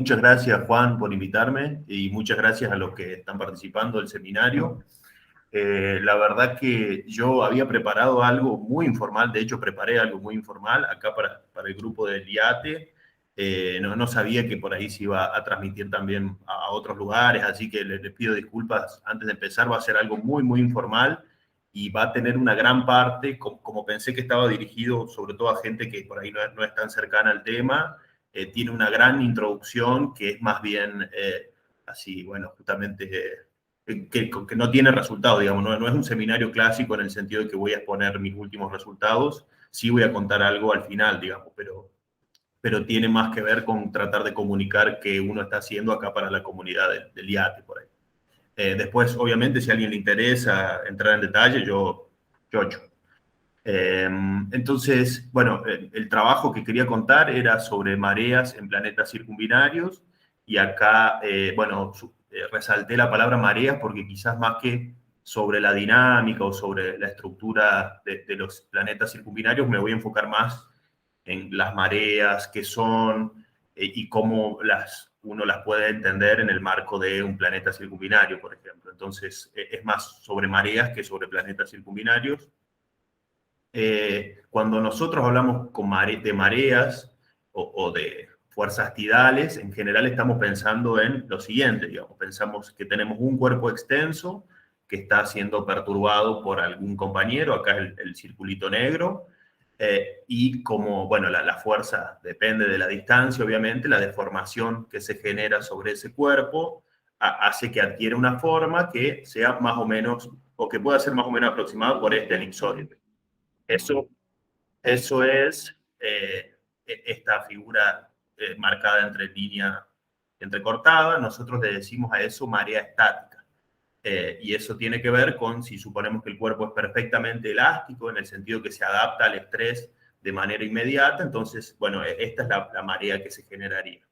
muchas gracias, Juan, por invitarme y muchas gracias a los que están participando del seminario. La verdad que yo había preparado algo muy informal, de hecho preparé algo muy informal acá para el grupo del IATE. No sabía que por ahí se iba a transmitir también a otros lugares, así que les pido disculpas antes de empezar. Va a ser algo muy, muy informal y va a tener una gran parte, como pensé que estaba dirigido sobre todo a gente que por ahí no es tan cercana al tema. Tiene una gran introducción que es más bien así, bueno, justamente que no tiene resultados, digamos, no es un seminario clásico en el sentido de que voy a exponer mis últimos resultados, sí voy a contar algo al final, digamos, pero tiene más que ver con tratar de comunicar qué uno está haciendo acá para la comunidad del IATE, por ahí. Después, obviamente, si a alguien le interesa entrar en detalle, yo entonces, bueno, el trabajo que quería contar era sobre mareas en planetas circumbinarios y acá, bueno, resalté la palabra mareas porque quizás más que sobre la dinámica o sobre la estructura de los planetas circumbinarios, me voy a enfocar más en las mareas, qué son y cómo uno las puede entender en el marco de un planeta circumbinario, por ejemplo. Entonces, es más sobre mareas que sobre planetas circumbinarios. Cuando nosotros hablamos de mareas o de fuerzas tidales, en general estamos pensando en lo siguiente, digamos, pensamos que tenemos un cuerpo extenso que está siendo perturbado por algún compañero, acá es el circulito negro, y como, bueno, la fuerza depende de la distancia, obviamente, la deformación que se genera sobre ese cuerpo hace que adquiera una forma que sea más o menos, o que pueda ser más o menos aproximada por este elipsoide. Eso es esta figura marcada entre línea entrecortada. Nosotros le decimos a eso marea estática. Y eso tiene que ver con si suponemos que el cuerpo es perfectamente elástico, en el sentido que se adapta al estrés de manera inmediata. Entonces, bueno, esta es la marea que se generaría.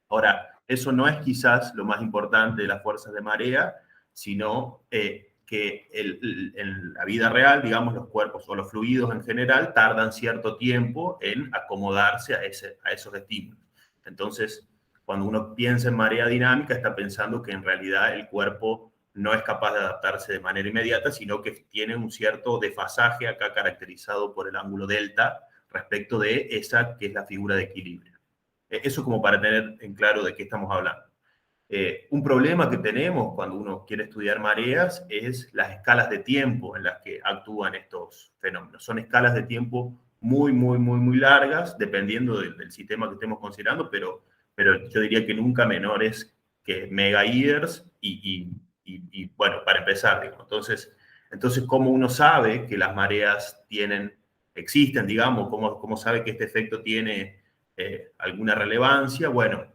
Ahora, eso no es quizás lo más importante de las fuerzas de marea, sino que en la vida real, digamos, los cuerpos o los fluidos en general tardan cierto tiempo en acomodarse a esos estímulos. Entonces, cuando uno piensa en marea dinámica, está pensando que en realidad el cuerpo no es capaz de adaptarse de manera inmediata, sino que tiene un cierto desfasaje acá caracterizado por el ángulo delta respecto de esa que es la figura de equilibrio. Eso como para tener en claro de qué estamos hablando. Un problema que tenemos cuando uno quiere estudiar mareas es las escalas de tiempo en las que actúan estos fenómenos. Son escalas de tiempo muy, muy, muy, muy largas, dependiendo del sistema que estemos considerando, pero yo diría que nunca menores que megayears y bueno, para empezar, digo. Entonces, ¿cómo uno sabe que las mareas existen, digamos? ¿Cómo sabe que este efecto tiene alguna relevancia? Bueno,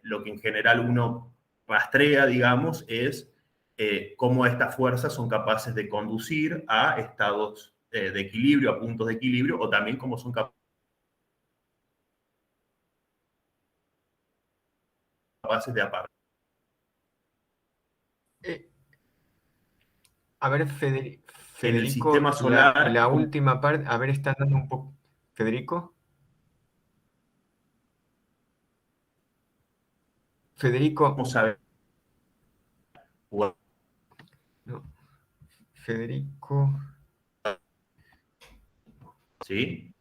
lo que en general uno rastrea, digamos, es cómo estas fuerzas son capaces de conducir a estados de equilibrio, a puntos de equilibrio, o también cómo son capaces de apartar. A ver, En el Federico, sistema solar, la última parte, a ver, está dando un poco. ¿Federico? Federico. ¿cómo sabe? No, Federico. ¿Sí?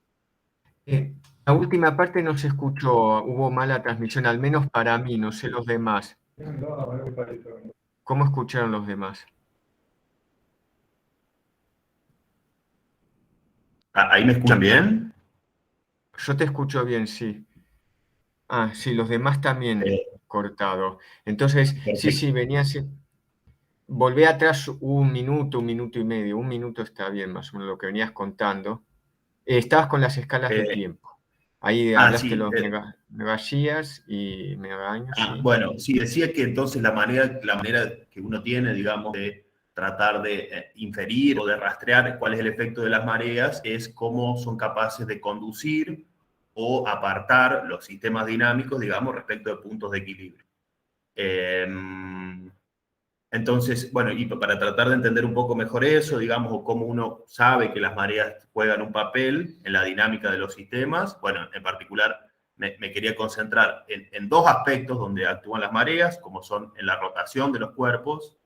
La última parte no se escuchó, hubo mala transmisión, al menos para mí, no sé los demás. ¿Cómo escucharon los demás? ¿Ahí me escuchan bien? Yo te escucho bien, sí. Ah, sí, los demás también cortado. Entonces, sí, Perfecto. venía así. Volvé atrás un minuto y medio. Un minuto está bien, más o menos lo que venías contando. Estabas con las escalas de tiempo. Ahí hablaste Sí. los megasías y megaaños, sí. Bueno, sí, decía que entonces la manera que uno tiene, digamos, de tratar de inferir o de rastrear cuál es el efecto de las mareas es cómo son capaces de conducir o apartar los sistemas dinámicos, digamos, respecto de puntos de equilibrio. Entonces, bueno, y para tratar de entender un poco mejor eso, digamos, o cómo uno sabe que las mareas juegan un papel en la dinámica de los sistemas, bueno, en particular me quería concentrar en dos aspectos donde actúan las mareas, como son en la rotación de los cuerpos.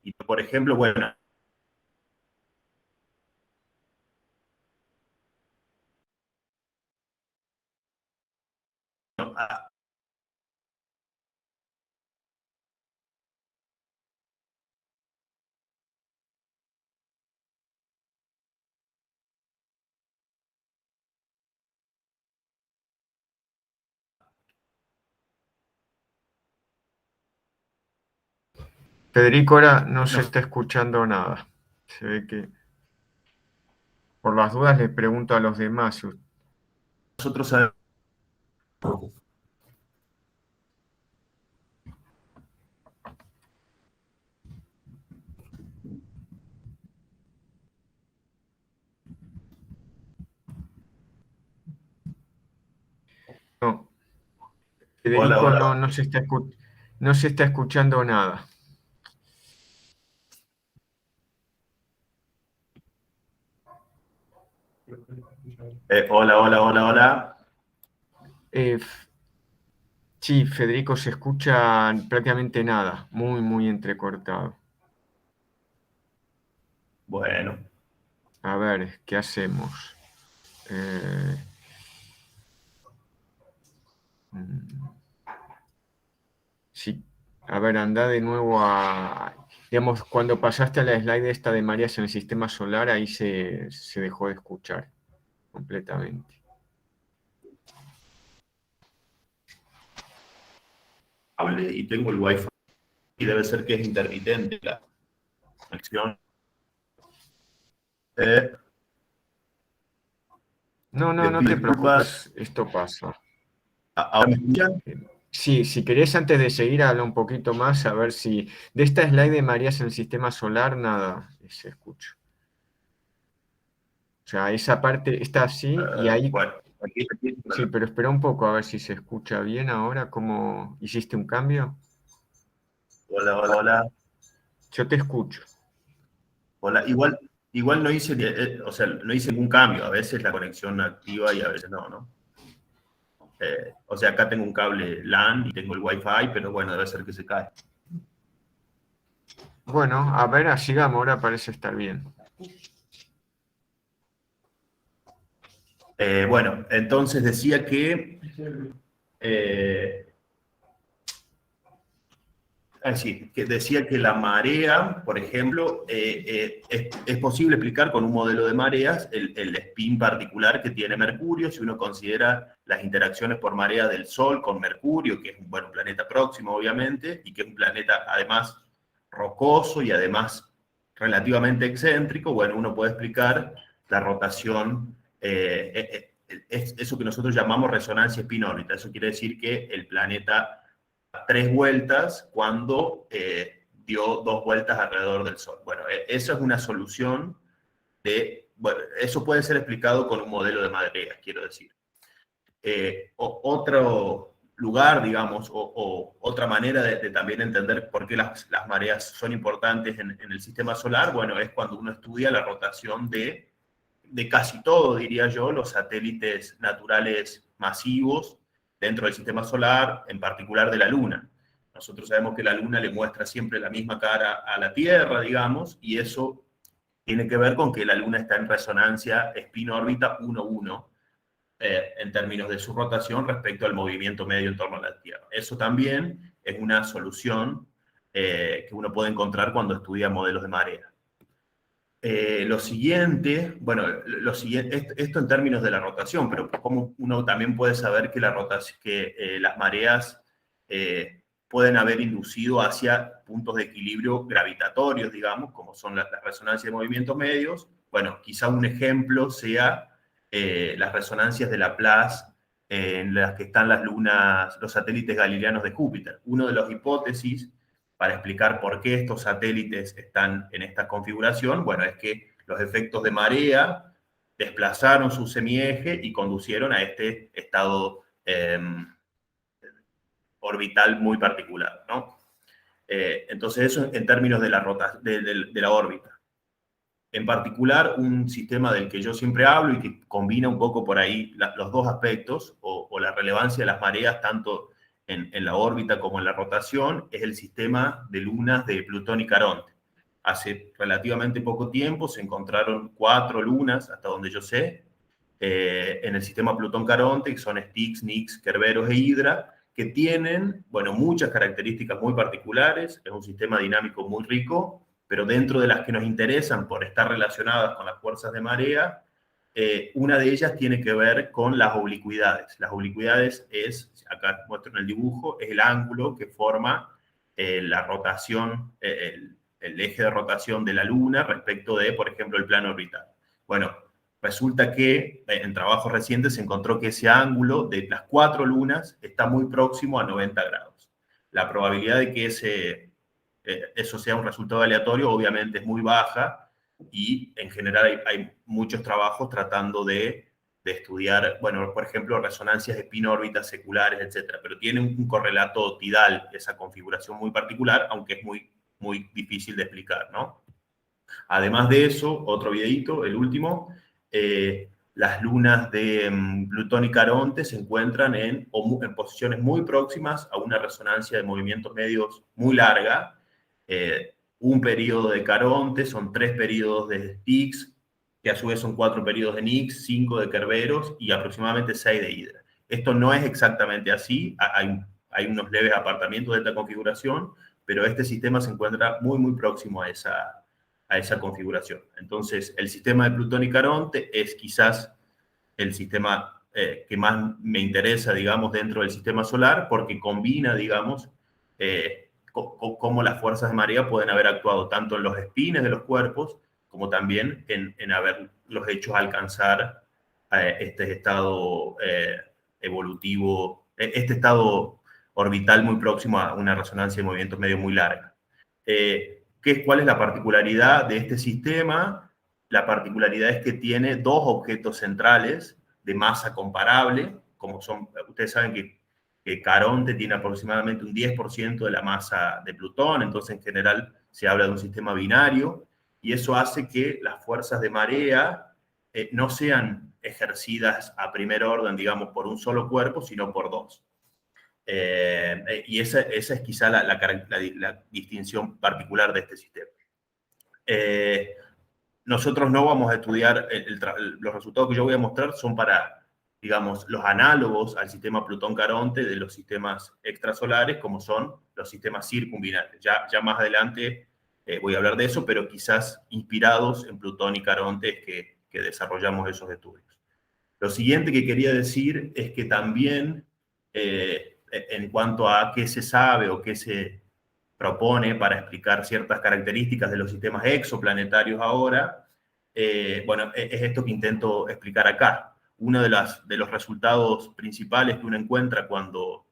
Y, por ejemplo, bueno, Federico, ahora no se está escuchando nada. Se ve que, por las dudas, le pregunto a los demás. nosotros sabemos. No, Hola, Federico, hola. no se está escuchando nada. Hola, hola, hola, hola. Eh, sí, Federico, se escucha prácticamente nada, muy, muy entrecortado. Bueno. A ver, ¿qué hacemos? Eh, mm, sí, a ver, anda de nuevo digamos, cuando pasaste a la slide esta de Marías en el sistema solar, ahí se dejó de escuchar completamente. Y tengo el Wi-Fi y debe ser que es intermitente la conexión. No, Les no pido te disculpas. preocupes, esto pasa. ¿Ahora me escuchan? Sí, si querés antes de seguir, habla un poquito más, a ver si de esta slide de Marías en el sistema solar, nada se escucha. O sea, esa parte está así y ahí, Bueno, sí, pero espera un poco a ver si se escucha bien ahora, ¿cómo hiciste un cambio? hola, hola, hola. Yo te escucho. Hola. Igual no hice, o sea, no hice ningún cambio. A veces la conexión activa y a veces no, ¿no? O sea, acá tengo un cable LAN y tengo el Wi-Fi, pero bueno, debe ser que se cae. Bueno, a ver, sigamos, ahora parece estar bien. Bueno, entonces decía que sí, que decía que la marea, por ejemplo, es posible explicar con un modelo de mareas el spin particular que tiene Mercurio, si uno considera las interacciones por marea del Sol con Mercurio, que es un planeta próximo, obviamente, y que es un planeta además rocoso y además relativamente excéntrico. Bueno, uno puede explicar la rotación, es eso que nosotros llamamos resonancia spin-órbita. Eso quiere decir que el planeta 3 vueltas cuando dio 2 vueltas alrededor del Sol. Bueno, esa es una solución bueno, eso puede ser explicado con un modelo de mareas, quiero decir. Otro lugar, digamos, o otra manera de también entender por qué las mareas son importantes en el sistema solar, bueno, es cuando uno estudia la rotación de casi todo, diría yo, los satélites naturales masivos dentro del sistema solar, en particular de la Luna. Nosotros sabemos que la Luna le muestra siempre la misma cara a la Tierra, digamos, y eso tiene que ver con que la Luna está en resonancia spin-órbita 1-1 en términos de su rotación respecto al movimiento medio en torno a la Tierra. Eso también es una solución que uno puede encontrar cuando estudia modelos de marea. Lo siguiente, bueno, esto en términos de la rotación, pero cómo uno también puede saber que, las mareas pueden haber inducido hacia puntos de equilibrio gravitatorios, digamos, como son las resonancias de movimientos medios. Bueno, quizá un ejemplo sea las resonancias de Laplace en las que están las lunas, los satélites galileanos de Júpiter. Una de las hipótesis para explicar por qué estos satélites están en esta configuración, bueno, es que los efectos de marea desplazaron su semieje y conducieron a este estado orbital muy particular, ¿no? Entonces eso en términos de de la órbita. En particular, un sistema del que yo siempre hablo y que combina un poco por ahí los dos aspectos o la relevancia de las mareas tanto en la órbita como en la rotación es el sistema de lunas de Plutón y Caronte. Hace relativamente poco tiempo se encontraron 4 lunas, hasta donde yo sé, en el sistema Plutón-Caronte, que son Styx, Nix, Kerberos e Hydra, que tienen, bueno, muchas características muy particulares, es un sistema dinámico muy rico, pero dentro de las que nos interesan por estar relacionadas con las fuerzas de marea, una de ellas tiene que ver con las oblicuidades. Las oblicuidades es, acá muestro en el dibujo, es el ángulo que forma la rotación, el eje de rotación de la Luna respecto de, por ejemplo, el plano orbital. Bueno, resulta que en trabajos recientes se encontró que ese ángulo de las 4 lunas está muy próximo a 90 grados. La probabilidad de que eso sea un resultado aleatorio obviamente es muy baja y en general hay muchos trabajos tratando de estudiar, bueno, por ejemplo, resonancias de spin-órbitas seculares, etcétera, pero tiene un correlato tidal, esa configuración muy particular, aunque es muy difícil de explicar, ¿no? Además de eso, otro videito, el último, las lunas de Plutón y Caronte se encuentran en posiciones muy próximas a una resonancia de movimientos medios muy larga. Un periodo de Caronte son 3 periodos de Styx, que a su vez son 4 periodos de Nix, 5 de Kerberos y aproximadamente 6 de Hydra. Esto no es exactamente así, hay unos leves apartamientos de esta configuración, pero este sistema se encuentra muy próximo a esa configuración. Entonces, el sistema de Plutón y Caronte es quizás el sistema que más me interesa, digamos, dentro del sistema solar, porque combina, digamos, cómo las fuerzas de marea pueden haber actuado tanto en los espines de los cuerpos, como también en haberlos hecho alcanzar este estado evolutivo, este estado orbital muy próximo a una resonancia de movimientos medio muy larga. ¿Cuál es la particularidad de este sistema? La particularidad es que tiene 2 objetos centrales de masa comparable, como son, ustedes saben que Caronte tiene aproximadamente un 10% de la masa de Plutón, entonces en general se habla de un sistema binario, y eso hace que las fuerzas de marea no sean ejercidas a primer orden, digamos, por un solo cuerpo, sino por 2. Y esa es quizá la distinción particular de este sistema. Nosotros no vamos a estudiar, los resultados que yo voy a mostrar son para, digamos, los análogos al sistema Plutón-Caronte de los sistemas extrasolares, como son los sistemas circumbinarios. Ya más adelante voy a hablar de eso, pero quizás inspirados en Plutón y Caronte es que desarrollamos esos estudios. Lo siguiente que quería decir es que también en cuanto a qué se sabe o qué se propone para explicar ciertas características de los sistemas exoplanetarios ahora, bueno, es esto que intento explicar acá. Uno de los resultados principales que uno encuentra cuando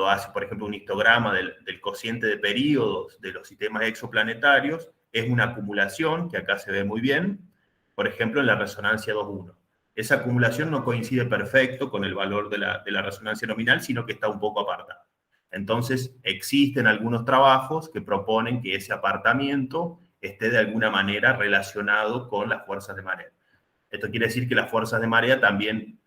hace, por ejemplo, un histograma del cociente de períodos de los sistemas exoplanetarios es una acumulación, que acá se ve muy bien, por ejemplo, en la resonancia 2.1. Esa acumulación no coincide perfecto con el valor de la resonancia nominal, sino que está un poco apartada. Entonces, existen algunos trabajos que proponen que ese apartamiento esté de alguna manera relacionado con las fuerzas de marea. Esto quiere decir que las fuerzas de marea también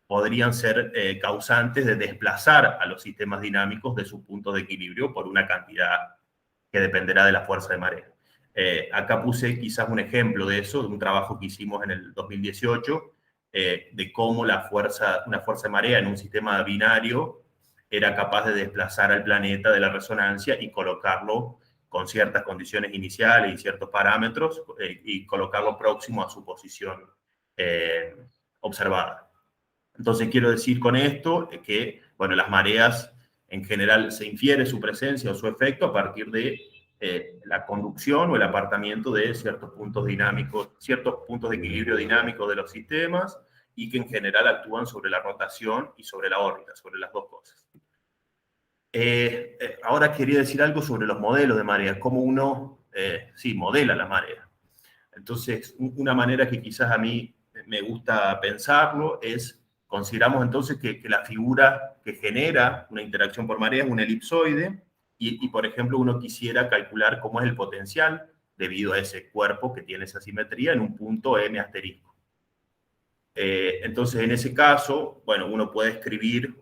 podrían ser causantes de desplazar a los sistemas dinámicos de sus puntos de equilibrio por una cantidad que dependerá de la fuerza de marea. Acá puse quizás un ejemplo de eso, de un trabajo que hicimos en el 2018, de cómo una fuerza de marea en un sistema binario era capaz de desplazar al planeta de la resonancia y colocarlo con ciertas condiciones iniciales y ciertos parámetros y colocarlo próximo a su posición observada. Entonces quiero decir con esto que, bueno, las mareas en general se infiere su presencia o su efecto a partir de la conducción o el apartamiento de ciertos puntos dinámicos, ciertos puntos de equilibrio dinámico de los sistemas y que en general actúan sobre la rotación y sobre la órbita, sobre las dos cosas. Ahora quería decir algo sobre los modelos de mareas, cómo uno modela la marea. Entonces, una manera que quizás a mí me gusta pensarlo es, consideramos entonces que la figura que genera una interacción por marea es un elipsoide, y, por ejemplo, uno quisiera calcular cómo es el potencial debido a ese cuerpo que tiene esa simetría en un punto M asterisco. Entonces, en ese caso, bueno, uno puede escribir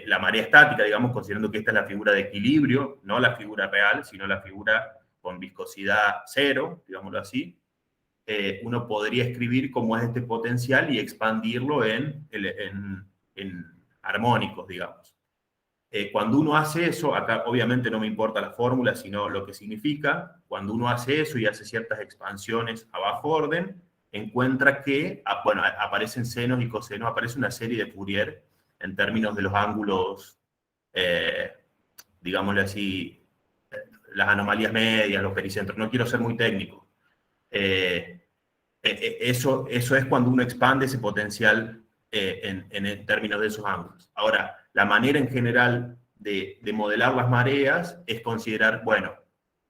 la marea estática, digamos, considerando que esta es la figura de equilibrio, no la figura real, sino la figura con viscosidad cero, digámoslo así. Uno podría escribir cómo es este potencial y expandirlo en armónicos, digamos. Cuando uno hace eso, acá obviamente no me importa la fórmula, sino lo que significa, cuando uno hace eso y hace ciertas expansiones a bajo orden, encuentra que, bueno, aparecen senos y cosenos, aparece una serie de Fourier en términos de los ángulos, digámosle así, las anomalías medias, los pericentros. No quiero ser muy técnico. Eso es cuando uno expande ese potencial en términos de esos ángulos. Ahora, la manera en general de modelar las mareas es considerar, bueno,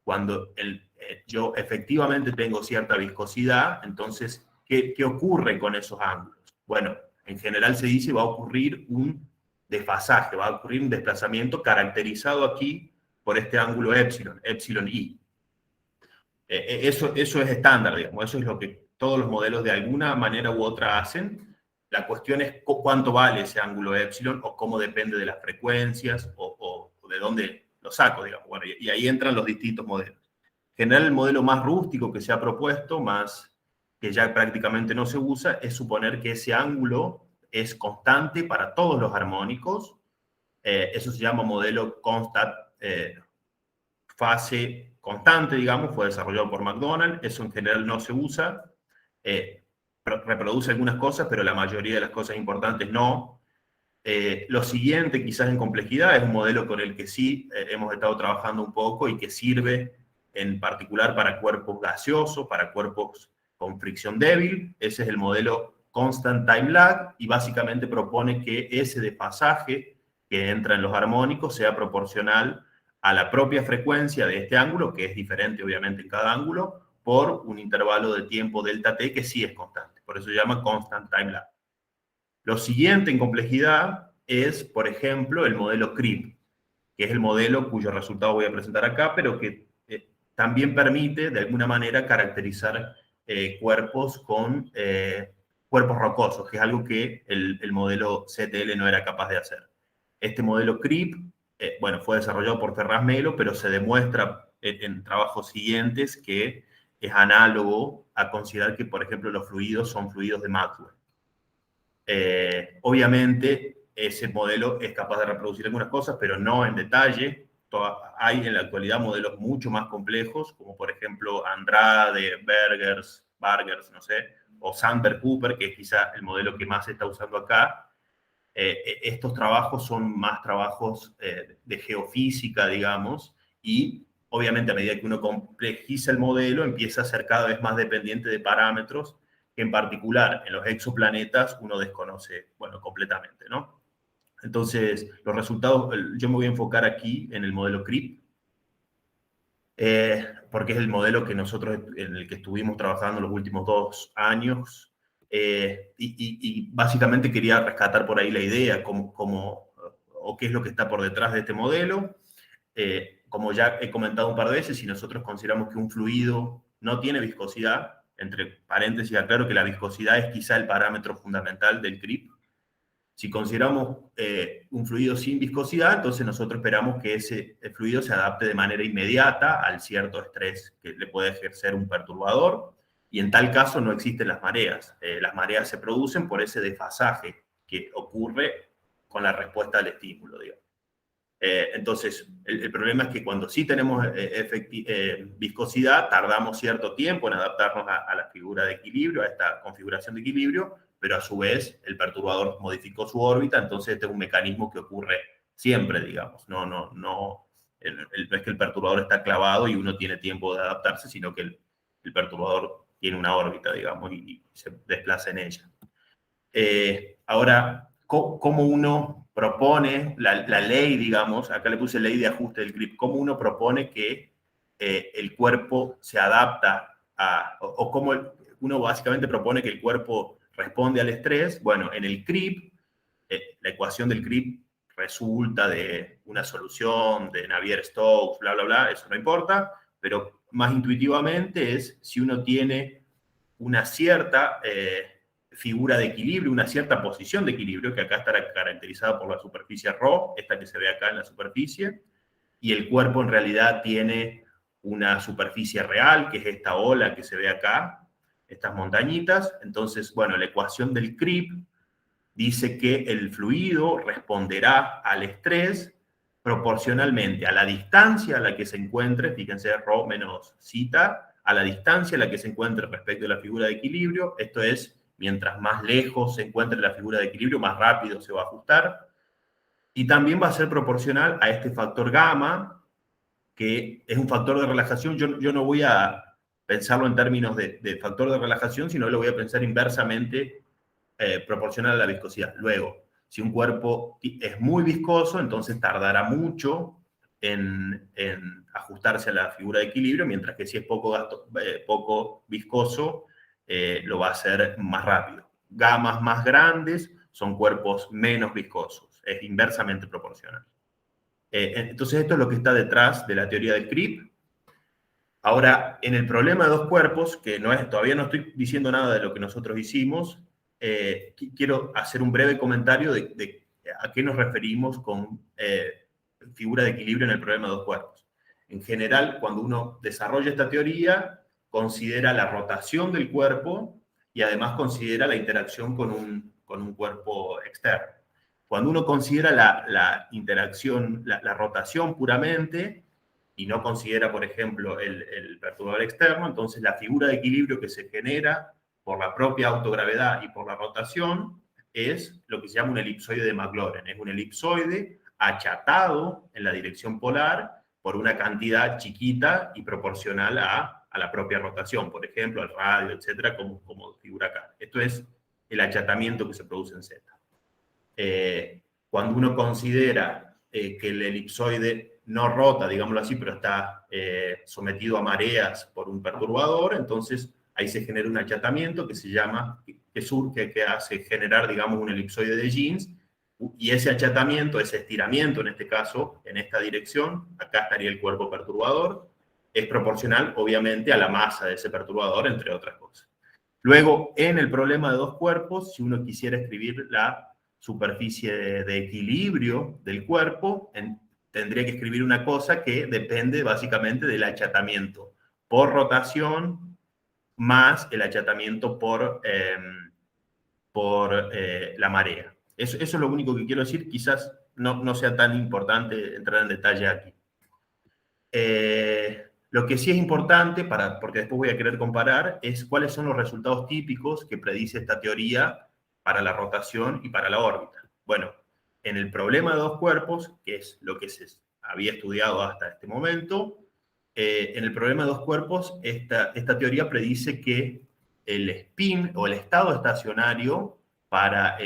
cuando yo efectivamente tengo cierta viscosidad, entonces, ¿qué ocurre con esos ángulos? Bueno, en general se dice va a ocurrir un desfasaje, va a ocurrir un desplazamiento caracterizado aquí por este ángulo epsilon, epsilon i. Eso es estándar, digamos, eso es lo que todos los modelos de alguna manera u otra hacen. La cuestión es cuánto vale ese ángulo epsilon o cómo depende de las frecuencias o de dónde lo saco, digamos. Bueno, y ahí entran los distintos modelos. En general, el modelo más rústico que se ha propuesto, más que ya prácticamente no se usa, es suponer que ese ángulo es constante para todos los armónicos. Eso se llama modelo constant, fase constante, digamos, fue desarrollado por McDonald, eso en general no se usa, reproduce algunas cosas, pero la mayoría de las cosas importantes no. Lo siguiente, quizás en complejidad, es un modelo con el que sí hemos estado trabajando un poco y que sirve en particular para cuerpos gaseosos, para cuerpos con fricción débil. Ese es el modelo Constant Time Lag y básicamente propone que ese desfasaje que entra en los armónicos sea proporcional a la propia frecuencia de este ángulo, que es diferente obviamente en cada ángulo, por un intervalo de tiempo delta t que sí es constante. Por eso se llama Constant Time Lag. Lo siguiente en complejidad es, por ejemplo, el modelo CRIP, que es el modelo cuyo resultado voy a presentar acá, pero que también permite de alguna manera caracterizar cuerpos con cuerpos rocosos, que es algo que el modelo CTL no era capaz de hacer. Este modelo CRIP, bueno, fue desarrollado por Ferraz Melo, pero se demuestra en trabajos siguientes que es análogo a considerar que, por ejemplo, los fluidos son fluidos de Maxwell. Obviamente, ese modelo es capaz de reproducir algunas cosas, pero no en detalle. Hay en la actualidad modelos mucho más complejos, como por ejemplo Andrade, Bargers, no sé, o Sandberg-Cooper, que es quizá el modelo que más se está usando acá. Estos trabajos son más trabajos de geofísica, digamos, y obviamente a medida que uno complejiza el modelo, empieza a ser cada vez más dependiente de parámetros que en particular en los exoplanetas uno desconoce, bueno, completamente, ¿no? Entonces, los resultados, yo me voy a enfocar aquí en el modelo CRIP, porque es el modelo que nosotros, en el que estuvimos trabajando los últimos 2 años, y básicamente quería rescatar por ahí la idea, o qué es lo que está por detrás de este modelo. Como ya he comentado un par de veces, si nosotros consideramos que un fluido no tiene viscosidad, entre paréntesis aclaro que la viscosidad es quizá el parámetro fundamental del CRIP. Si consideramos un fluido sin viscosidad, entonces nosotros esperamos que ese fluido se adapte de manera inmediata al cierto estrés que le puede ejercer un perturbador, y en tal caso no existen las mareas. Las mareas se producen por ese desfasaje que ocurre con la respuesta al estímulo, digamos. Entonces, el problema es que cuando sí tenemos viscosidad, tardamos cierto tiempo en adaptarnos a la figura de equilibrio, a esta configuración de equilibrio, pero a su vez el perturbador modificó su órbita, entonces este es un mecanismo que ocurre siempre, digamos. No es que el perturbador está clavado y uno tiene tiempo de adaptarse, sino que el perturbador tiene una órbita, digamos, y se desplaza en ella. Ahora, ¿cómo uno propone la ley, digamos, acá le puse ley de ajuste del CRIP, cómo uno propone que el cuerpo se adapta o cómo uno básicamente propone que el cuerpo responde al estrés? Bueno, en el CRIP, la ecuación del CRIP resulta de una solución de Navier-Stokes, bla, bla, bla, eso no importa, pero más intuitivamente es si uno tiene una cierta figura de equilibrio, una cierta posición de equilibrio, que acá estará caracterizada por la superficie ρ, esta que se ve acá en la superficie, y el cuerpo en realidad tiene una superficie real, que es esta ola que se ve acá, estas montañitas. Entonces, bueno, la ecuación del creep dice que el fluido responderá al estrés proporcionalmente a la distancia a la que se encuentre, fíjense, ρ menos zeta, a la distancia a la que se encuentre respecto a la figura de equilibrio. Esto es, mientras más lejos se encuentre la figura de equilibrio, más rápido se va a ajustar. Y también va a ser proporcional a este factor gamma, que es un factor de relajación. Yo no voy a pensarlo en términos de factor de relajación, sino lo voy a pensar inversamente proporcional a la viscosidad. Luego, si un cuerpo es muy viscoso, entonces tardará mucho en ajustarse a la figura de equilibrio, mientras que si es poco viscoso, lo va a hacer más rápido. Gamas más grandes son cuerpos menos viscosos, es inversamente proporcional. Entonces esto es lo que está detrás de la teoría del creep. Ahora, en el problema de dos cuerpos, que todavía no estoy diciendo nada de lo que nosotros hicimos, quiero hacer un breve comentario de a qué nos referimos con figura de equilibrio en el problema de dos cuerpos. En general, cuando uno desarrolla esta teoría, considera la rotación del cuerpo y además considera la interacción con un cuerpo externo. Cuando uno considera la interacción, la rotación puramente, y no considera, por ejemplo, el perturbador externo, entonces la figura de equilibrio que se genera por la propia autogravedad y por la rotación es lo que se llama un elipsoide de McLaurin. Es un elipsoide achatado en la dirección polar por una cantidad chiquita y proporcional a la propia rotación, por ejemplo, al radio, etcétera, como figura acá. Esto es el achatamiento que se produce en Z. Cuando uno considera que el elipsoide no rota, digámoslo así, pero está sometido a mareas por un perturbador, entonces ahí se genera un achatamiento que se llama, que hace generar, digamos, un elipsoide de Jeans, y ese achatamiento, ese estiramiento en este caso, en esta dirección, acá estaría el cuerpo perturbador, es proporcional, obviamente, a la masa de ese perturbador, entre otras cosas. Luego, en el problema de dos cuerpos, si uno quisiera escribir la superficie de equilibrio del cuerpo, tendría que escribir una cosa que depende básicamente del achatamiento por rotación más el achatamiento por la marea. Eso es lo único que quiero decir. Quizás no sea tan importante entrar en detalle aquí. Lo que sí es importante, porque después voy a querer comparar, es cuáles son los resultados típicos que predice esta teoría para la rotación y para la órbita. Bueno, en el problema de dos cuerpos, que es lo que se había estudiado hasta este momento, en el problema de dos cuerpos, esta teoría predice que el spin o el estado estacionario para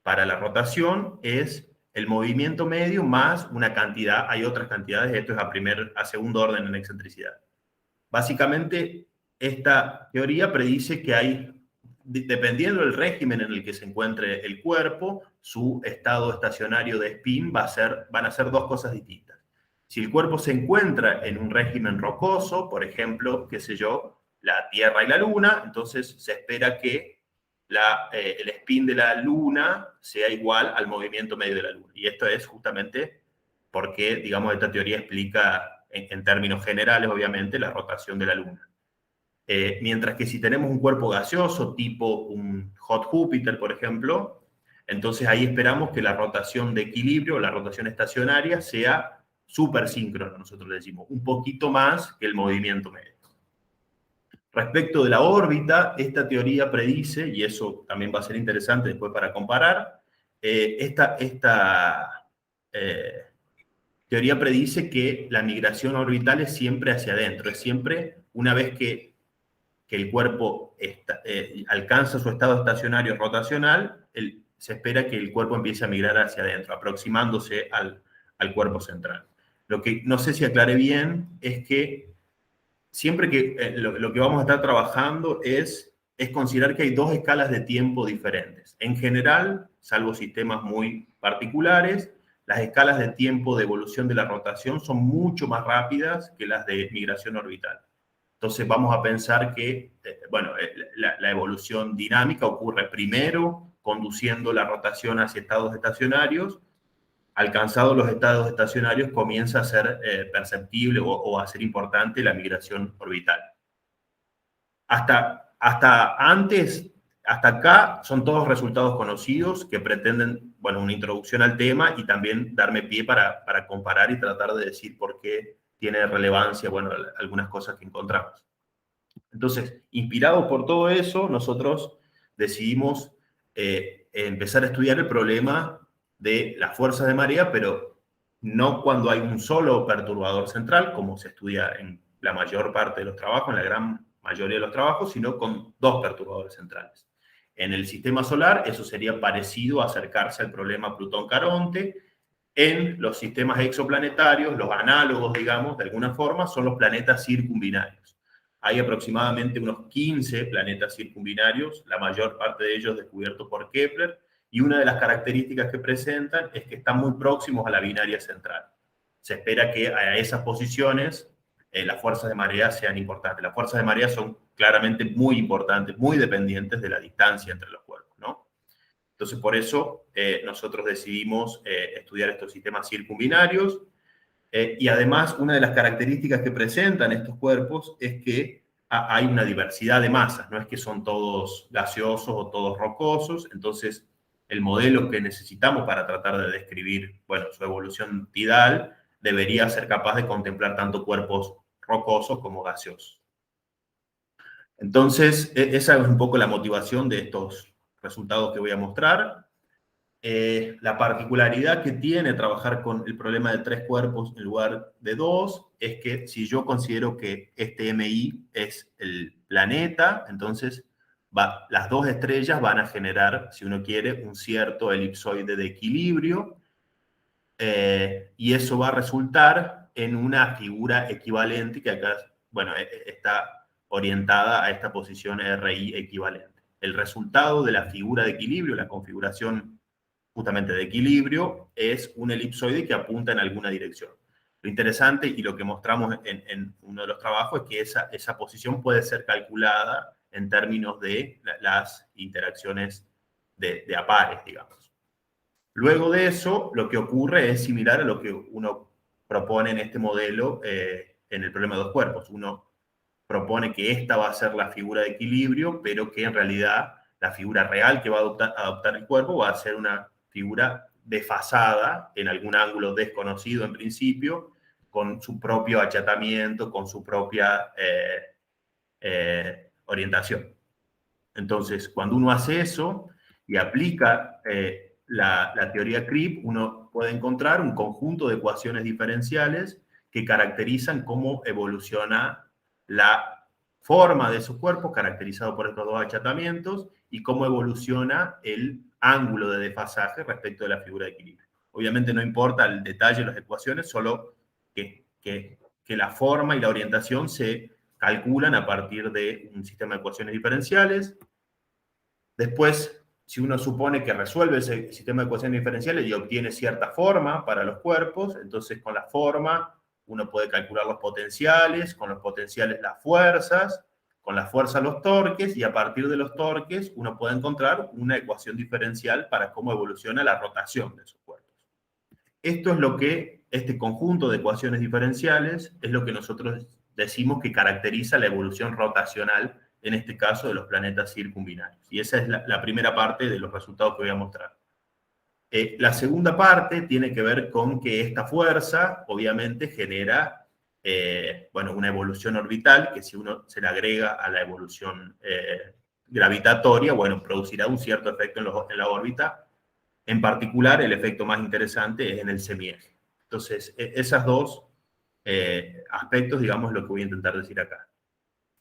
la rotación es el movimiento medio más una cantidad, hay otras cantidades, esto es a segundo orden en excentricidad. Básicamente, esta teoría predice que hay, dependiendo del régimen en el que se encuentre el cuerpo, su estado estacionario de spin van a ser dos cosas distintas. Si el cuerpo se encuentra en un régimen rocoso, por ejemplo, qué sé yo, la Tierra y la Luna, entonces se espera que el spin de la Luna sea igual al movimiento medio de la Luna. Y esto es justamente porque, digamos, esta teoría explica, en términos generales, obviamente, la rotación de la Luna. Mientras que si tenemos un cuerpo gaseoso, tipo un hot Júpiter, por ejemplo, entonces ahí esperamos que la rotación de equilibrio, la rotación estacionaria, sea súper síncrona, nosotros le decimos, un poquito más que el movimiento medio. Respecto de la órbita, esta teoría predice, y eso también va a ser interesante después para comparar, esta teoría predice que la migración orbital es siempre hacia adentro, es siempre una vez que el cuerpo alcanza su estado estacionario rotacional, se espera que el cuerpo empiece a migrar hacia adentro, aproximándose al cuerpo central. Lo que no sé si aclaré bien es que siempre que lo que vamos a estar trabajando es es considerar que hay dos escalas de tiempo diferentes. En general, salvo sistemas muy particulares, las escalas de tiempo de evolución de la rotación son mucho más rápidas que las de migración orbital. Entonces vamos a pensar que, la evolución dinámica ocurre primero conduciendo la rotación hacia estados estacionarios. Alcanzados los estados estacionarios, comienza a ser perceptible o a ser importante la migración orbital. Hasta antes, hasta acá, son todos resultados conocidos que pretenden, una introducción al tema y también darme pie para comparar y tratar de decir por qué tiene relevancia, algunas cosas que encontramos. Entonces, inspirados por todo eso, nosotros decidimos empezar a estudiar el problema de las fuerzas de marea, pero no cuando hay un solo perturbador central, como se estudia en la mayor parte de los trabajos, en la gran mayoría de los trabajos, sino con dos perturbadores centrales. En el sistema solar, eso sería parecido a acercarse al problema Plutón-Caronte. En los sistemas exoplanetarios, los análogos, digamos, de alguna forma, son los planetas circumbinarios. Hay aproximadamente unos 15 planetas circumbinarios, la mayor parte de ellos descubiertos por Kepler, y una de las características que presentan es que están muy próximos a la binaria central. Se espera que a esas posiciones las fuerzas de marea sean importantes. Las fuerzas de marea son claramente muy importantes, muy dependientes de la distancia entre los cuerpos, ¿no? Entonces, por eso nosotros decidimos estudiar estos sistemas circumbinarios. Y además, una de las características que presentan estos cuerpos es que hay una diversidad de masas, no es que son todos gaseosos o todos rocosos. Entonces, el modelo que necesitamos para tratar de describir, su evolución tidal debería ser capaz de contemplar tanto cuerpos rocosos como gaseosos. Entonces, esa es un poco la motivación de estos resultados que voy a mostrar. La particularidad que tiene trabajar con el problema de 3 cuerpos en lugar de 2 es que si yo considero que este MI es el planeta, entonces las 2 estrellas van a generar, si uno quiere, un cierto elipsoide de equilibrio, y eso va a resultar en una figura equivalente que acá, está orientada a esta posición RI equivalente. El resultado de la figura de equilibrio, la configuración justamente de equilibrio, es un elipsoide que apunta en alguna dirección. Lo interesante y lo que mostramos en uno de los trabajos es que esa posición puede ser calculada en términos de las interacciones de pares, digamos. Luego de eso, lo que ocurre es similar a lo que uno propone en este modelo en el problema de 2 cuerpos. Uno propone que esta va a ser la figura de equilibrio, pero que en realidad la figura real que va a adoptar el cuerpo va a ser una figura desfasada en algún ángulo desconocido en principio, con su propio achatamiento, con su propia orientación. Entonces, cuando uno hace eso y aplica la teoría Crib, uno puede encontrar un conjunto de ecuaciones diferenciales que caracterizan cómo evoluciona la forma de esos cuerpos, caracterizado por estos 2 achatamientos, y cómo evoluciona el ángulo de desfasaje respecto de la figura de equilibrio. Obviamente no importa el detalle de las ecuaciones, solo que la forma y la orientación se calculan a partir de un sistema de ecuaciones diferenciales. Después, si uno supone que resuelve ese sistema de ecuaciones diferenciales y obtiene cierta forma para los cuerpos, entonces con la forma uno puede calcular los potenciales, con los potenciales las fuerzas, con las fuerzas los torques, y a partir de los torques uno puede encontrar una ecuación diferencial para cómo evoluciona la rotación de esos cuerpos. Esto es lo que, este conjunto de ecuaciones diferenciales, es lo que nosotros decimos que caracteriza la evolución rotacional, en este caso de los planetas circumbinarios. Y esa es la primera parte de los resultados que voy a mostrar. La segunda parte tiene que ver con que esta fuerza, obviamente, genera una evolución orbital, que si uno se le agrega a la evolución gravitatoria, producirá un cierto efecto en la órbita. En particular, el efecto más interesante es en el semieje. Entonces, esos 2 aspectos, digamos, lo que voy a intentar decir acá.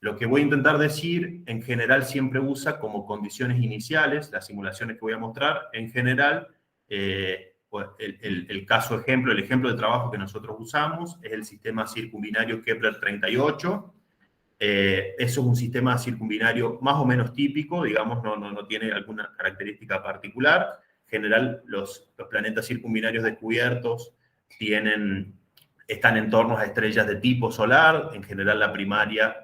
Lo que voy a intentar decir, en general, siempre usa como condiciones iniciales, las simulaciones que voy a mostrar, en general, el caso ejemplo, el ejemplo de trabajo que nosotros usamos es el sistema circumbinario Kepler 38. Eso es un sistema circumbinario más o menos típico, digamos, no tiene alguna característica particular. En general, los planetas circumbinarios descubiertos están en torno a estrellas de tipo solar. En general, la primaria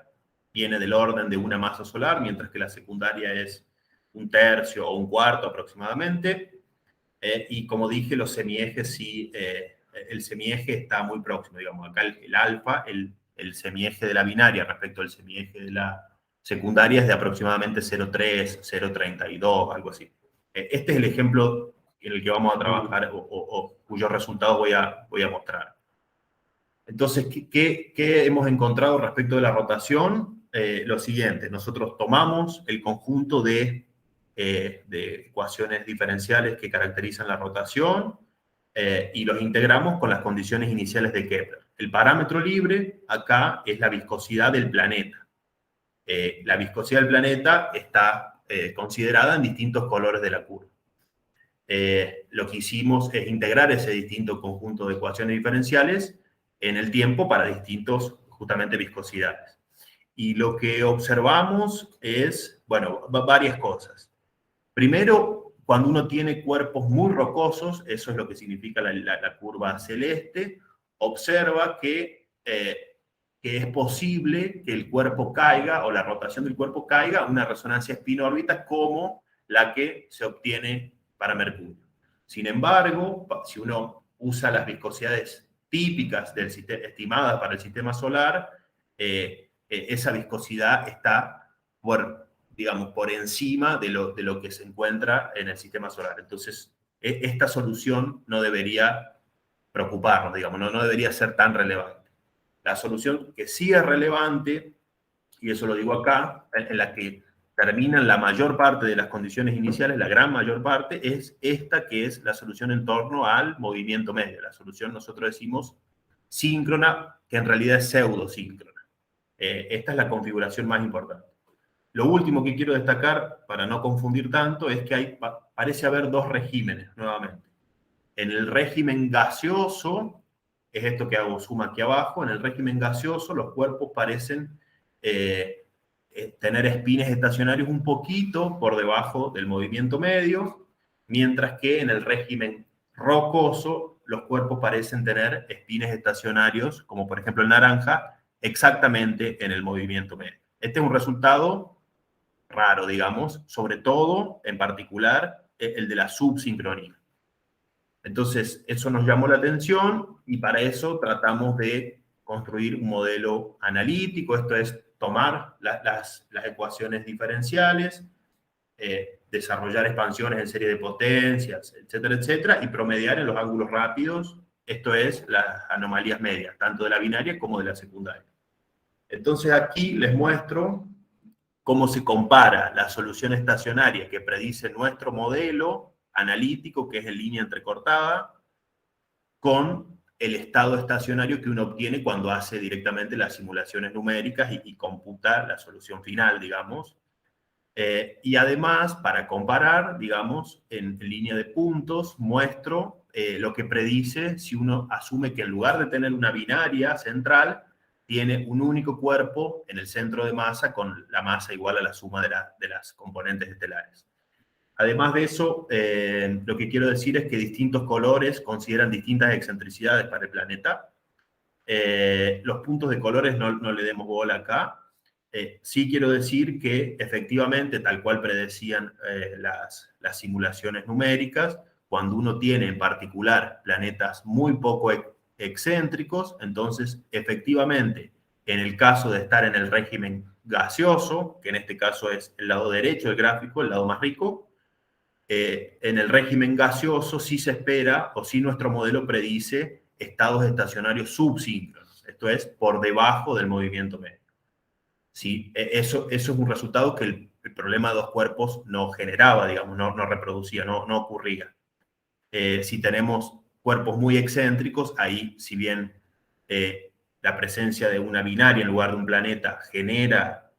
viene del orden de una masa solar, mientras que la secundaria es un tercio o un cuarto aproximadamente. Y como dije, los semiejes sí, el semieje está muy próximo, digamos, acá el alfa, el semieje de la binaria respecto al semieje de la secundaria es de aproximadamente 0,3, 0,32, algo así. Este es el ejemplo en el que vamos a trabajar o cuyos resultados voy a mostrar. Entonces, ¿qué hemos encontrado respecto de la rotación? Lo siguiente, nosotros tomamos el conjunto de ecuaciones diferenciales que caracterizan la rotación y los integramos con las condiciones iniciales de Kepler. El parámetro libre acá es la viscosidad del planeta. La viscosidad del planeta está considerada en distintos colores de la curva. Lo que hicimos es integrar ese distinto conjunto de ecuaciones diferenciales en el tiempo para distintos, justamente, viscosidades. Y lo que observamos es, bueno, varias cosas. Primero, cuando uno tiene cuerpos muy rocosos, eso es lo que significa la curva celeste, observa que es posible que el cuerpo caiga o la rotación del cuerpo caiga a una resonancia spin-órbita como la que se obtiene para Mercurio. Sin embargo, si uno usa las viscosidades típicas del sistema, estimadas para el sistema solar, esa viscosidad está digamos, por encima de lo que se encuentra en el sistema solar. Entonces, esta solución no debería preocuparnos, digamos, no debería ser tan relevante. La solución que sí es relevante, y eso lo digo acá, en la que terminan la mayor parte de las condiciones iniciales, la gran mayor parte, es esta que es la solución en torno al movimiento medio. La solución, nosotros decimos, síncrona, que en realidad es pseudosíncrona. Esta es la configuración más importante. Lo último que quiero destacar, para no confundir tanto, es que parece haber dos regímenes, nuevamente. En el régimen gaseoso, es esto que hago suma aquí abajo, en el régimen gaseoso los cuerpos parecen tener espines estacionarios un poquito por debajo del movimiento medio, mientras que en el régimen rocoso los cuerpos parecen tener espines estacionarios, como por ejemplo el naranja, exactamente en el movimiento medio. Este es un resultado raro, digamos, sobre todo, en particular, el de la subsincronía. Entonces, eso nos llamó la atención y para eso tratamos de construir un modelo analítico, esto es tomar las ecuaciones diferenciales, desarrollar expansiones en serie de potencias, etcétera, etcétera, y promediar en los ángulos rápidos, esto es, las anomalías medias, tanto de la binaria como de la secundaria. Entonces, aquí les muestro cómo se compara la solución estacionaria que predice nuestro modelo analítico, que es en línea entrecortada, con el estado estacionario que uno obtiene cuando hace directamente las simulaciones numéricas y computa la solución final, digamos. Y además, para comparar, digamos, en línea de puntos, muestro lo que predice si uno asume que en lugar de tener una binaria central, tiene un único cuerpo en el centro de masa con la masa igual a la suma de las componentes estelares. Además de eso, lo que quiero decir es que distintos colores consideran distintas excentricidades para el planeta. Los puntos de colores no le demos bola acá. Sí quiero decir que efectivamente, tal cual predecían las simulaciones numéricas, cuando uno tiene en particular planetas muy poco excéntricos, entonces efectivamente, en el caso de estar en el régimen gaseoso, que en este caso es el lado derecho del gráfico, el lado más rico, en el régimen gaseoso sí se espera, o sí nuestro modelo predice, estados estacionarios subsíncronos, esto es, por debajo del movimiento medio. Sí, eso es un resultado que el problema de dos cuerpos no generaba, digamos, no reproducía, no ocurría. Si tenemos cuerpos muy excéntricos, ahí, si bien la presencia de una binaria en lugar de un planeta genera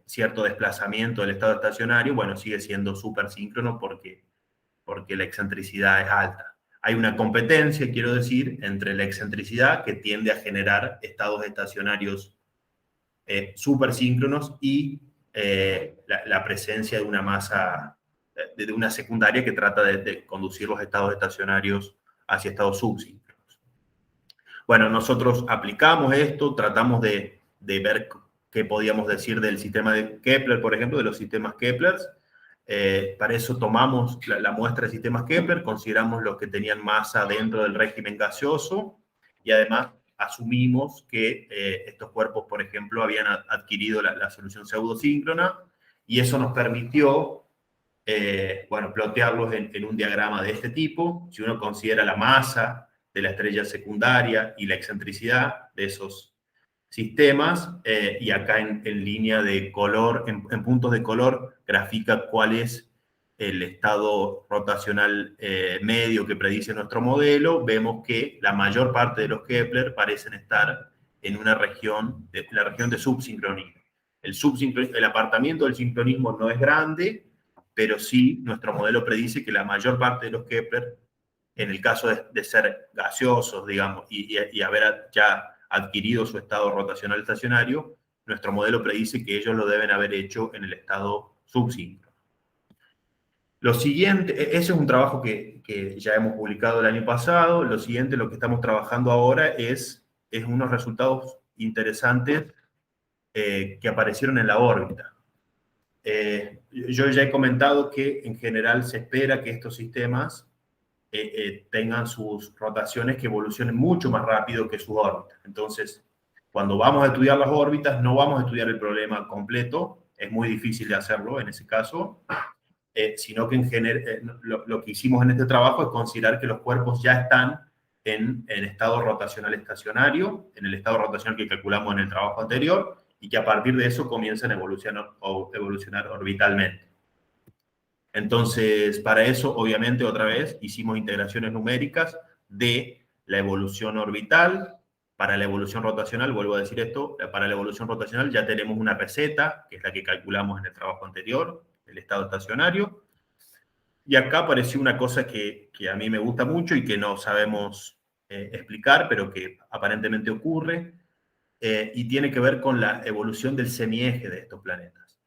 cierto desplazamiento del estado estacionario, bueno, sigue siendo súper síncrono porque la excentricidad es alta. Hay una competencia, quiero decir, entre la excentricidad que tiende a generar estados estacionarios supersíncronos y la presencia de una masa, de una secundaria que trata de conducir los estados estacionarios hacia estados subsíncronos. Bueno, nosotros aplicamos esto, tratamos de ver qué podíamos decir del sistema de Kepler, por ejemplo, de los sistemas Kepler. Para eso tomamos la muestra de sistemas Kepler, consideramos los que tenían masa dentro del régimen gaseoso y además asumimos que estos cuerpos, por ejemplo, habían adquirido la solución pseudosíncrona y eso nos permitió, bueno, plotearlos en un diagrama de este tipo. Si uno considera la masa de la estrella secundaria y la excentricidad de esos sistemas, y acá en línea de color, en puntos de color, grafica cuál es el estado rotacional medio que predice nuestro modelo, vemos que la mayor parte de los Kepler parecen estar en una región, la región de subsincronismo. El apartamiento del sincronismo no es grande, pero sí nuestro modelo predice que la mayor parte de los Kepler, en el caso de ser gaseosos, digamos, y haber ya adquirido su estado rotacional estacionario, nuestro modelo predice que ellos lo deben haber hecho en el estado subsíncrono. Lo siguiente, ese es un trabajo que ya hemos publicado el año pasado. Lo siguiente, lo que estamos trabajando ahora es unos resultados interesantes que aparecieron en la órbita. Yo ya he comentado que en general se espera que estos sistemas tengan sus rotaciones que evolucionen mucho más rápido que sus órbitas. Entonces, cuando vamos a estudiar las órbitas, no vamos a estudiar el problema completo, es muy difícil de hacerlo en ese caso, sino que en general, lo que hicimos en este trabajo es considerar que los cuerpos ya están en estado rotacional estacionario, en el estado rotacional que calculamos en el trabajo anterior, y que a partir de eso comienzan a evolucionar orbitalmente. Entonces, para eso, obviamente, otra vez, hicimos integraciones numéricas de la evolución orbital. Para la evolución rotacional, vuelvo a decir esto, para la evolución rotacional ya tenemos una receta, que es la que calculamos en el trabajo anterior, el estado estacionario. Y acá apareció una cosa que a mí me gusta mucho y que no sabemos explicar, pero que aparentemente ocurre, y tiene que ver con la evolución del semieje de estos planetas.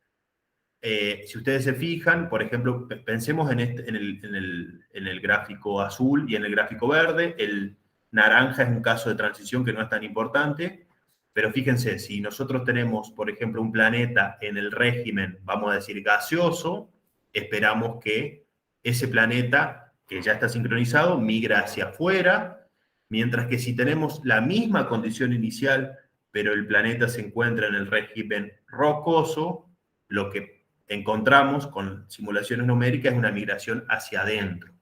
Si ustedes se fijan, por ejemplo, pensemos en el gráfico azul y en el gráfico verde. El naranja es un caso de transición que no es tan importante, pero fíjense, si nosotros tenemos, por ejemplo, un planeta en el régimen, vamos a decir, gaseoso, esperamos que ese planeta, que ya está sincronizado, migra hacia afuera, mientras que si tenemos la misma condición inicial, pero el planeta se encuentra en el régimen rocoso, lo que encontramos con simulaciones numéricas es una migración hacia adentro.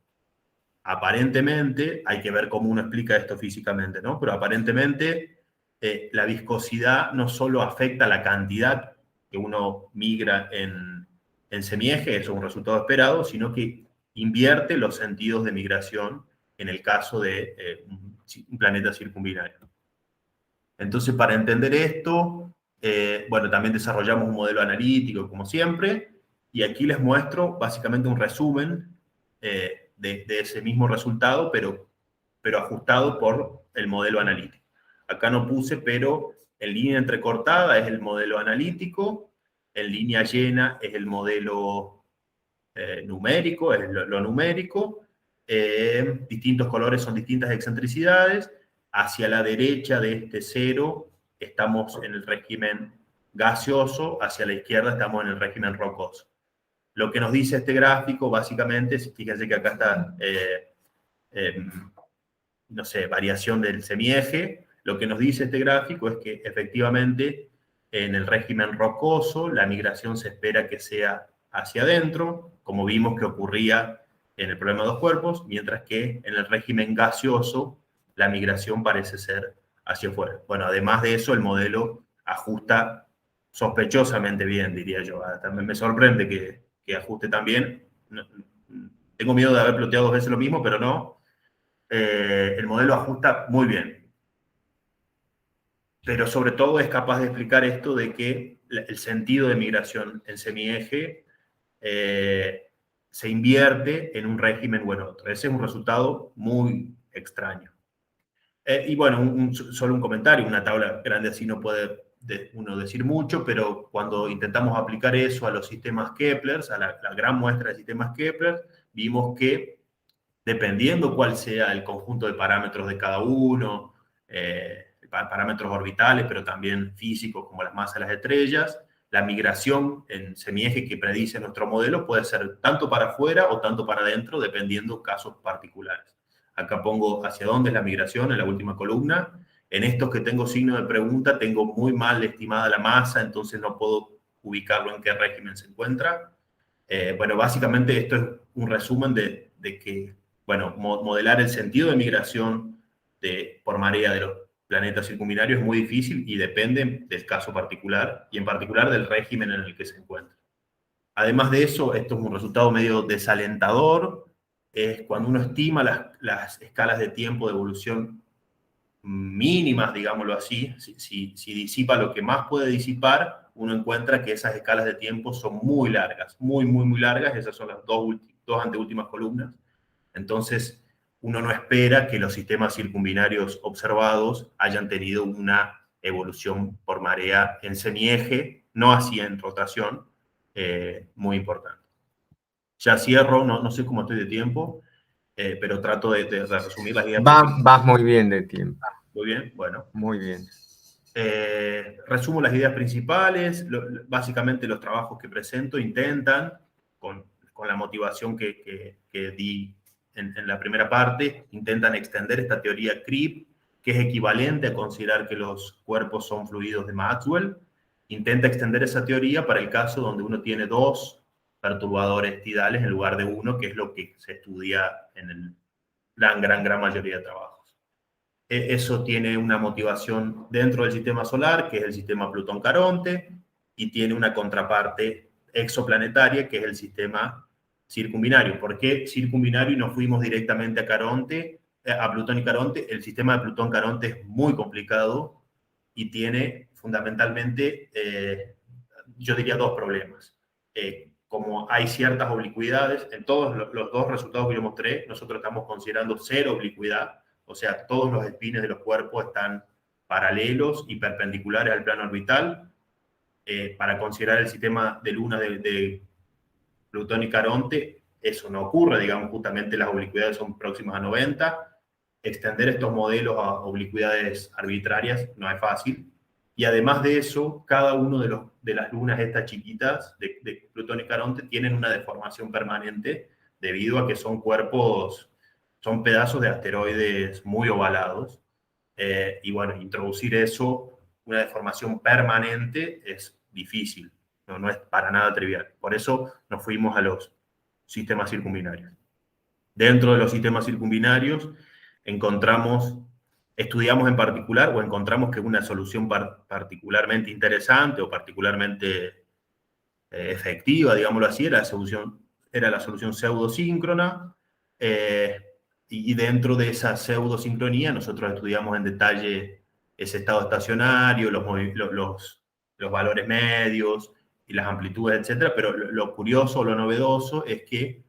Aparentemente, hay que ver cómo uno explica esto físicamente, ¿no? Pero aparentemente la viscosidad no solo afecta la cantidad que uno migra en semieje, eso es un resultado esperado, sino que invierte los sentidos de migración en el caso de un planeta circumbinario. Entonces, para entender esto, bueno, también desarrollamos un modelo analítico, como siempre, y aquí les muestro básicamente un resumen de ese mismo resultado, pero ajustado por el modelo analítico. Acá no puse, pero en línea entrecortada es el modelo analítico, en línea llena es el modelo numérico, es lo numérico, distintos colores son distintas excentricidades. Hacia la derecha de este cero estamos en el régimen gaseoso, hacia la izquierda estamos en el régimen rocoso. Lo que nos dice este gráfico, básicamente, fíjense que acá está, no sé, variación del semieje. Lo que nos dice este gráfico es que efectivamente en el régimen rocoso la migración se espera que sea hacia adentro, como vimos que ocurría en el problema de dos cuerpos, mientras que en el régimen gaseoso la migración parece ser hacia afuera. Bueno, además de eso, el modelo ajusta sospechosamente bien, diría yo. También me sorprende que ajuste tan bien. Tengo miedo de haber ploteado 2 veces lo mismo, pero no. El modelo ajusta muy bien. Pero sobre todo es capaz de explicar esto de que el sentido de migración en semieje se invierte en un régimen o en otro. Ese es un resultado muy extraño. Y bueno, solo un comentario, una tabla grande así no puede uno decir mucho, pero cuando intentamos aplicar eso a los sistemas Kepler, a la gran muestra de sistemas Kepler, vimos que dependiendo cuál sea el conjunto de parámetros de cada uno, parámetros orbitales, pero también físicos como las masas de las estrellas, la migración en semieje que predice nuestro modelo puede ser tanto para afuera o tanto para adentro, dependiendo casos particulares. Acá pongo hacia dónde es la migración en la última columna. En estos que tengo signo de pregunta, tengo muy mal estimada la masa, entonces no puedo ubicarlo en qué régimen se encuentra. Bueno, básicamente esto es un resumen de que, bueno, modelar el sentido de migración por marea de los planetas circumbinarios es muy difícil y depende del caso particular y en particular del régimen en el que se encuentra. Además de eso, esto es un resultado medio desalentador, es cuando uno estima las escalas de tiempo de evolución mínimas, digámoslo así, si disipa lo que más puede disipar, uno encuentra que esas escalas de tiempo son muy largas, muy largas, esas son las dos anteúltimas columnas. Entonces, uno no espera que los sistemas circumbinarios observados hayan tenido una evolución por marea en semieje, no así en rotación, muy importante. Ya cierro, no sé cómo estoy de tiempo, pero trato de resumir las ideas. Vas muy bien de tiempo. Muy bien, bueno. Muy bien. Resumo las ideas principales. Básicamente los trabajos que presento intentan, con la motivación que di en la primera parte, intentan extender esta teoría CRIP, que es equivalente a considerar que los cuerpos son fluidos de Maxwell. Intenta extender esa teoría para el caso donde uno tiene dos perturbadores tidales en lugar de uno, que es lo que se estudia en la gran mayoría de trabajos. Eso tiene una motivación dentro del sistema solar, que es el sistema Plutón-Caronte, y tiene una contraparte exoplanetaria, que es el sistema circumbinario. ¿Por qué circumbinario y no fuimos directamente a Caronte, a Plutón y Caronte? El sistema de Plutón-Caronte es muy complicado y tiene fundamentalmente, yo diría, dos problemas. Como hay ciertas oblicuidades, en todos los dos resultados que yo mostré, nosotros estamos considerando cero oblicuidad, o sea, todos los espines de los cuerpos están paralelos y perpendiculares al plano orbital. Para considerar el sistema de lunas de Plutón y Caronte, eso no ocurre, digamos, justamente las oblicuidades son próximas a 90. Extender estos modelos a oblicuidades arbitrarias no es fácil. Y además de eso, cada uno de las lunas estas chiquitas de Plutón y Caronte tienen una deformación permanente debido a que son cuerpos, son pedazos de asteroides muy ovalados. Y bueno, introducir eso, una deformación permanente, es difícil, no es para nada trivial. Por eso nos fuimos a los sistemas circumbinarios. Dentro de los sistemas circumbinarios estudiamos en particular o encontramos que una solución particularmente interesante o particularmente efectiva, digámoslo así, era la solución pseudosíncrona. Y dentro de esa pseudosincronía nosotros estudiamos en detalle ese estado estacionario, los valores medios y las amplitudes, etcétera. Pero lo curioso, lo novedoso es que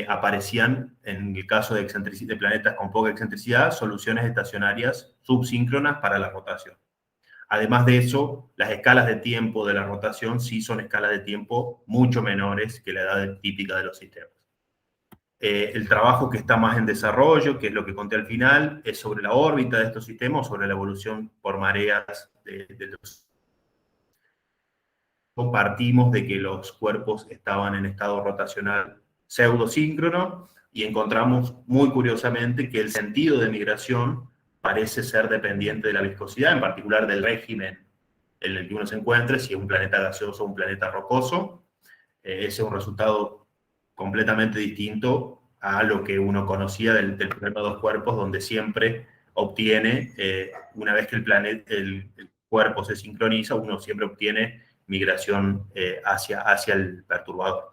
aparecían, en el caso de planetas con poca excentricidad, soluciones estacionarias subsíncronas para la rotación. Además de eso, las escalas de tiempo de la rotación sí son escalas de tiempo mucho menores que la edad típica de los sistemas. El trabajo que está más en desarrollo, que es lo que conté al final, es sobre la órbita de estos sistemas, sobre la evolución por mareas de los. Partimos de que los cuerpos estaban en estado rotacional pseudosíncrono y encontramos muy curiosamente que el sentido de migración parece ser dependiente de la viscosidad, en particular del régimen en el que uno se encuentre, si es un planeta gaseoso o un planeta rocoso. Ese es un resultado completamente distinto a lo que uno conocía del problema de dos cuerpos, donde siempre obtiene, una vez que el cuerpo se sincroniza, uno siempre obtiene migración hacia el perturbador.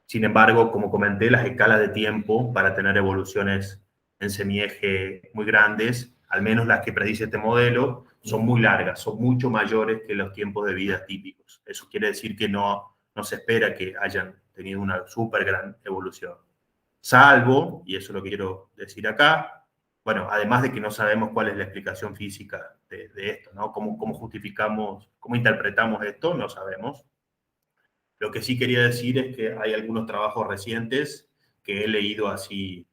Sin embargo, como comenté, las escalas de tiempo para tener evoluciones en semieje muy grandes, al menos las que predice este modelo, son muy largas, son mucho mayores que los tiempos de vida típicos. Eso quiere decir que no se espera que hayan tenido una súper gran evolución. Salvo, y eso es lo que quiero decir acá, bueno, además de que no sabemos cuál es la explicación física de esto, ¿no? ¿Cómo justificamos, cómo interpretamos esto? No sabemos. Lo que sí quería decir es que hay algunos trabajos recientes que he leído así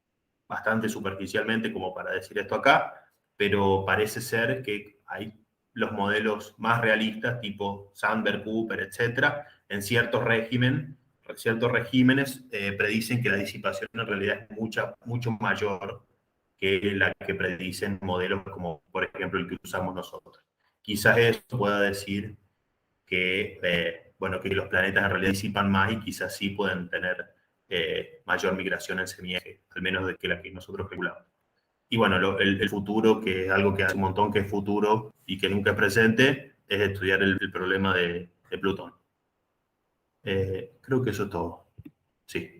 bastante superficialmente como para decir esto acá, pero parece ser que hay los modelos más realistas, tipo Sandberg, Cooper, etcétera, en ciertos regímenes predicen que la disipación en realidad es mucho mayor que la que predicen modelos como, por ejemplo, el que usamos nosotros. Quizás eso pueda decir que, bueno, que los planetas en realidad disipan más y quizás sí pueden tener mayor migración en semieje, al menos de que la que nosotros calculamos. Y bueno, el futuro, que es algo que hace un montón que es futuro y que nunca es presente, es estudiar el problema de Plutón. Creo que eso es todo. Sí.